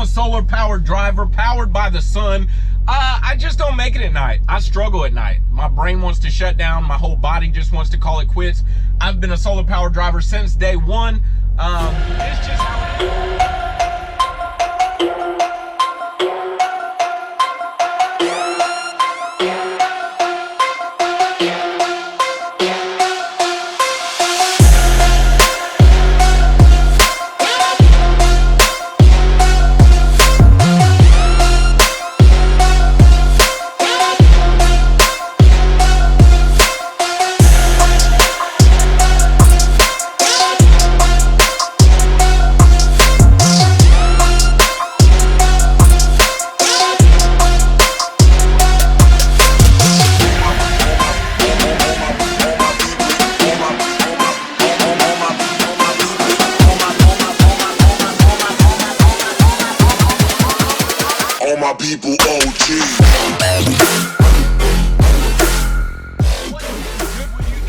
a solar powered driver, powered by the sun. I just don't make it at night. I struggle at night. My brain wants to shut down. My whole body just wants to call it quits. I've been a solar powered driver since day one. It's just how it is. My people, OG.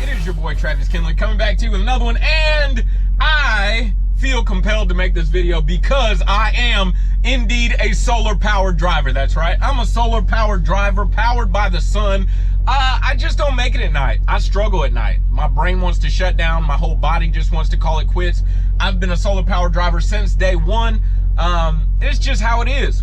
It is your boy Travis Kinley coming back to you with another one, and I feel compelled to make this video because I am indeed a solar powered driver. That's right, I'm a solar powered driver, powered by the sun. I just don't make it at night. I struggle at night. My brain wants to shut down. My whole body just wants to call it quits. I've been a solar powered driver since day one. It's just how it is.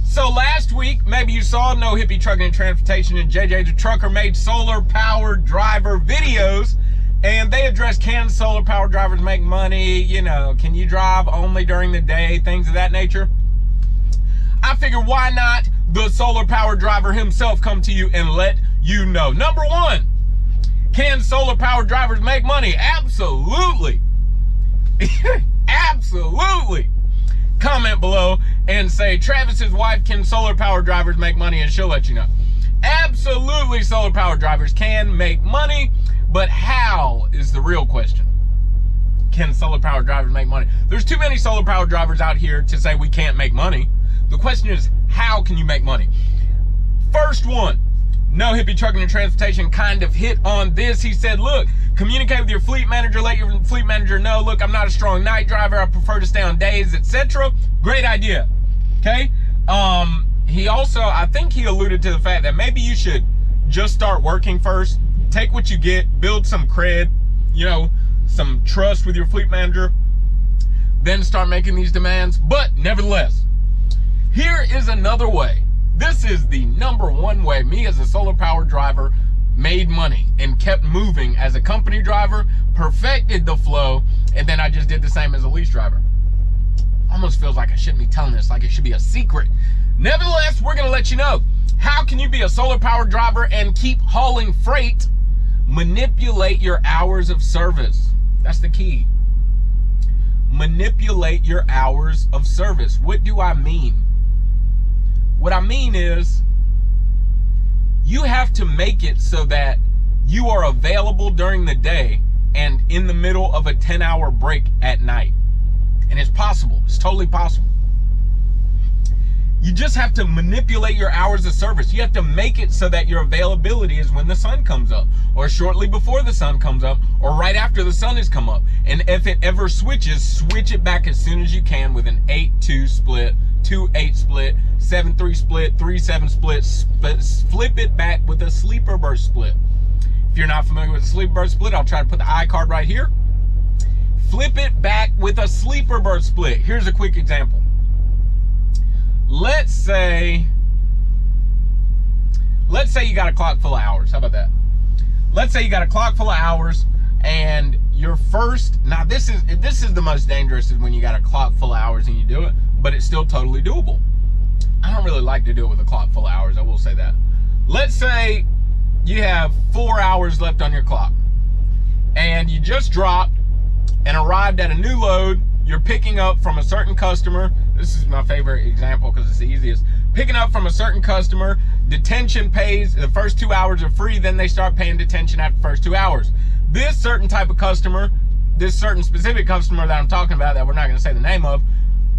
So last week, maybe you saw No Hippie Trucking and Transportation and JJ the Trucker made solar powered driver videos, and they addressed, can solar powered drivers make money? You know, can you drive only during the day? Things of that nature. I figured, why not the solar powered driver himself come to you and let you know. Number one, can solar powered drivers make money? Absolutely. Absolutely. Comment below and say, Travis's wife, can solar powered drivers make money? And she'll let you know. Absolutely, solar powered drivers can make money, but how is the real question. Can solar powered drivers make money? There's too many solar powered drivers out here to say we can't make money. The question is, how can you make money? First one, No Hippie Trucking and Transportation kind of hit on this. He said, look, communicate with your fleet manager, let your fleet manager know, look, I'm not a strong night driver, I prefer to stay on days, etc. Great idea, okay? He also, I think he alluded to the fact that maybe you should just start working first, take what you get, build some cred, you know, some trust with your fleet manager, then start making these demands. But nevertheless, here is another way. This is the number one way me as a solar powered driver made money and kept moving as a company driver, perfected the flow, and then I just did the same as a lease driver. Almost feels like I shouldn't be telling this, like it should be a secret. Nevertheless, we're gonna let you know. How can you be a solar powered driver and keep hauling freight? Manipulate your hours of service. That's the key. Manipulate your hours of service. What do I mean? What I mean is, you have to make it so that you are available during the day and in the middle of a 10-hour break at night. And it's possible. It's totally possible. You just have to manipulate your hours of service. You have to make it so that your availability is when the sun comes up, or shortly before the sun comes up, or right after the sun has come up. And if it ever switches, switch it back as soon as you can with an 8-2 split, 2-8 split, 7-3 split, 3-7 split. Flip it back with a sleeper burst split. If you're not familiar with a sleeper burst split, I'll try to put the iCard right here. Flip it back with a sleeper burst split. Here's a quick example. Let's say you got a clock full of hours. How about that? Let's say you got a clock full of hours, and your first, now this is the most dangerous, is when you got a clock full of hours and you do it, but it's still totally doable. I don't really like to do it with a clock full of hours, I will say that. Let's say you have 4 hours left on your clock, and you just dropped and arrived at a new load. You're picking up from a certain customer. This is my favorite example because it's the easiest. Picking up from a certain customer, detention pays, the first 2 hours are free, then they start paying detention after the first 2 hours. This certain type of customer, this certain specific customer that I'm talking about, that we're not gonna say the name of,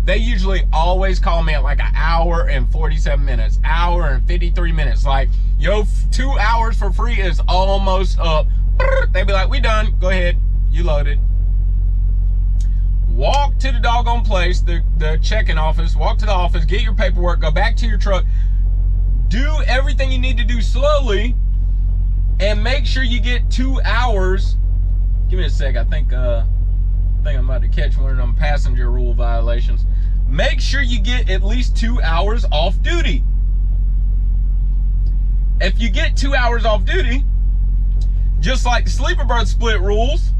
they usually always call me at like an hour and 47 minutes, hour and 53 minutes. Like, yo, 2 hours for free is almost up. They be like, we done, go ahead, you loaded. walk to the doggone place, the check-in office, walk to the office, get your paperwork, go back to your truck, do everything you need to do slowly, and make sure you get 2 hours. Give me a sec. I think I'm about to catch one of them passenger rule violations. Make sure you get at least 2 hours off duty. If you get 2 hours off duty, just like the sleeper berth split rules,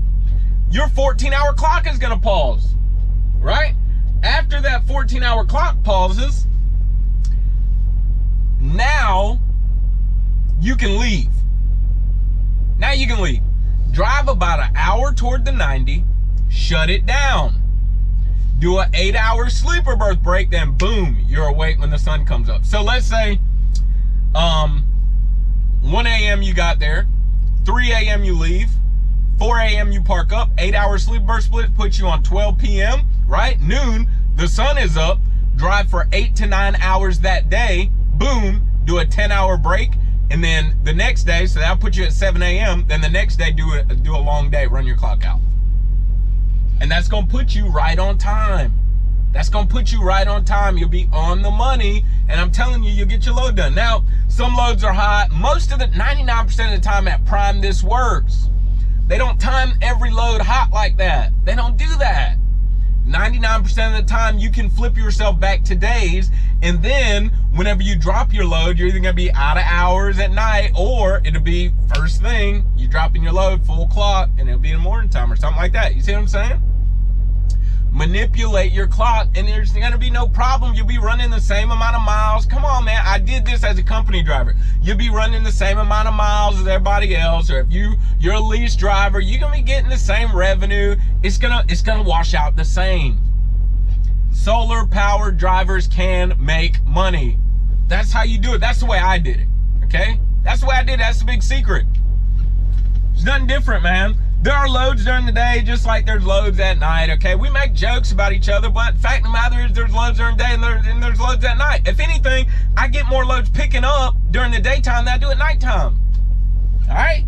your 14-hour clock is going to pause, right? After that 14-hour clock pauses, now you can leave. Now you can leave. Drive about an hour toward the 90, shut it down. Do an 8-hour sleeper berth break, then boom, you're awake when the sun comes up. So let's say 1 a.m. you got there, 3 a.m. you leave, 4 a.m. you park up, 8-hour sleeper berth split puts you on 12 p.m., right? Noon, the sun is up, drive for 8 to 9 hours that day, boom, do a 10-hour break, and then the next day, so that'll put you at 7 a.m., then the next day do a long day, run your clock out. And that's gonna put you right on time. That's gonna put you right on time. You'll be on the money, and I'm telling you, you'll get your load done. Now, some loads are hot. Most of the 99% of the time at Prime, this works. They don't time every load hot like that. They don't do that. 99% of the time, you can flip yourself back to days, and then whenever you drop your load, you're either gonna be out of hours at night, or it'll be first thing, you dropping your load full clock, and it'll be in the morning time or something like that. You see what I'm saying? Manipulate your clock, and there's gonna be no problem. You'll be running the same amount of miles. Come on, man, I did this as a company driver. You'll be running the same amount of miles as everybody else, or if you're a lease driver, you're gonna be getting the same revenue. It's gonna wash out the same. Solar powered drivers can make money. That's how you do it. That's the way I did it, okay? That's the way I did it. That's the big secret. It's nothing different, man. There are loads during the day, just like there's loads at night, okay? We make jokes about each other, but the fact of the matter is there's loads during the day and there's loads at night. If anything, I get more loads picking up during the daytime than I do at nighttime, all right?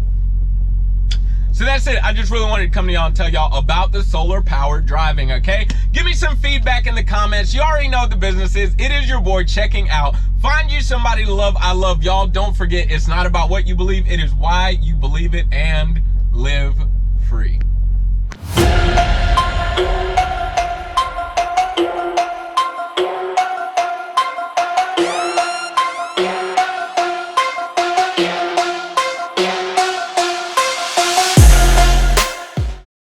So that's it. I just really wanted to come to y'all and tell y'all about the solar powered driving, okay? Give me some feedback in the comments. You already know what the business is. It is your boy checking out. Find you somebody to love. I love y'all. Don't forget, it's not about what you believe. It is why you believe it, and live free.